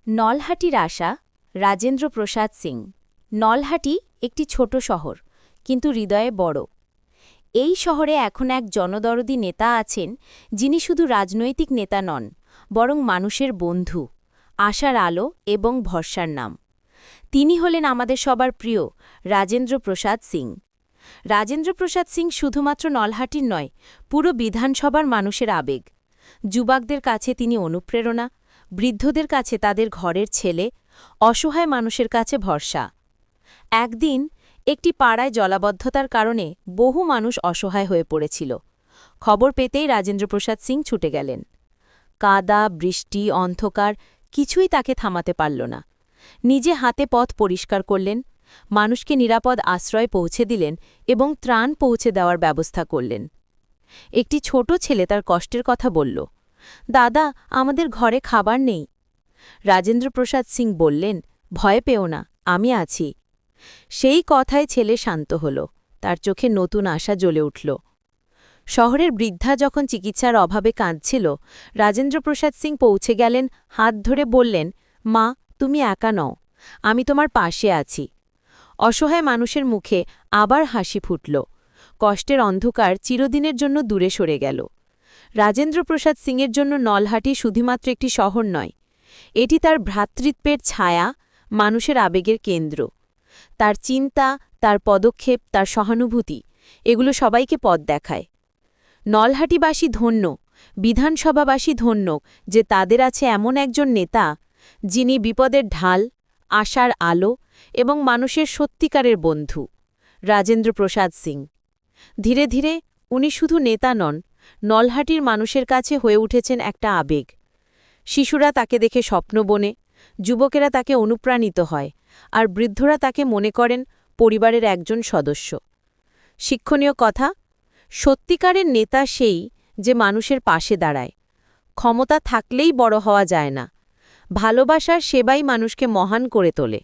নলহাটির আশা রাজেন্দ্র প্রসাদ সিং। নলহাটি একটি ছোট শহর, কিন্তু হৃদয়ে বড়। এই শহরে এখন এক জনদরদি নেতা আছেন, যিনি শুধু রাজনৈতিক নেতা নন, বরং মানুষের বন্ধু, আশার আলো এবং ভরসার নাম। তিনি হলেন আমাদের সবার প্রিয় রাজেন্দ্র প্রসাদ সিং। রাজেন্দ্র প্রসাদ সিং শুধুমাত্র নলহাটির নয়, পুরো বিধানসভার মানুষের আবেগ। যুবকদের কাছে তিনি অনুপ্রেরণা, বৃদ্ধদের কাছে তাদের ঘরের ছেলে, অসহায় মানুষের কাছে ভরসা। একদিন একটি পাড়ায় জলাবদ্ধতার কারণে বহু মানুষ অসহায় হয়ে পড়েছিল। খবর পেতেই রাজেন্দ্র প্রসাদ সিং ছুটে গেলেন। কাদা, বৃষ্টি, অন্ধকার কিছুই তাকে থামাতে পারল না। নিজে হাতে পথ পরিষ্কার করলেন, মানুষকে নিরাপদ আশ্রয় পৌঁছে দিলেন এবং ত্রাণ পৌঁছে দেওয়ার ব্যবস্থা করলেন। একটি ছোট ছেলে তার কষ্টের কথা বলল, দাদা, আমাদের ঘরে খাবার নেই। রাজেন্দ্র প্রসাদ সিং বললেন, ভয় পেও না, আমি আছি। সেই কথায় ছেলে শান্ত হল, তার চোখে নতুন আশা জ্বলে উঠল। শহরের বৃদ্ধা যখন চিকিৎসার অভাবে কাঁদছিল, রাজেন্দ্র প্রসাদ সিং পৌঁছে গেলেন, হাত ধরে বললেন, মা, তুমি একা নও, আমি তোমার পাশে আছি। অসহায় মানুষের মুখে আবার হাসি ফুটল। কষ্টের অন্ধকার চিরদিনের জন্য দূরে সরে গেল। রাজেন্দ্র প্রসাদ সিংয়ের জন্য নলহাটি শুধুমাত্র একটি শহর নয়, এটি তার ভ্রাতৃত্বের ছায়া, মানুষের আবেগের কেন্দ্র। তার চিন্তা, তার পদক্ষেপ, তার সহানুভূতি, এগুলো সবাইকে পথ দেখায়। নলহাটিবাসী ধন্য, বিধানসভাবাসী ধন্য যে তাদের আছে এমন একজন নেতা, যিনি বিপদের ঢাল, আশার আলো এবং মানুষের সত্যিকারের বন্ধু। রাজেন্দ্র প্রসাদ সিং। ধীরে ধীরে উনি শুধু নেতা নন, নলহাটির মানুষের কাছে হয়ে উঠেছেন একটা আবেগ। শিশুরা তাকে দেখে স্বপ্ন বোনে, যুবকেরা তাকে অনুপ্রাণিত হয়, আর বৃদ্ধরা তাকে মনে করেন পরিবারের একজন সদস্য। শিক্ষণীয় কথা, সত্যিকারের নেতা সেই যে মানুষের পাশে দাঁড়ায়। ক্ষমতা থাকলেই বড় হওয়া যায় না, ভালোবাসার সেবাই মানুষকে মহান করে তোলে।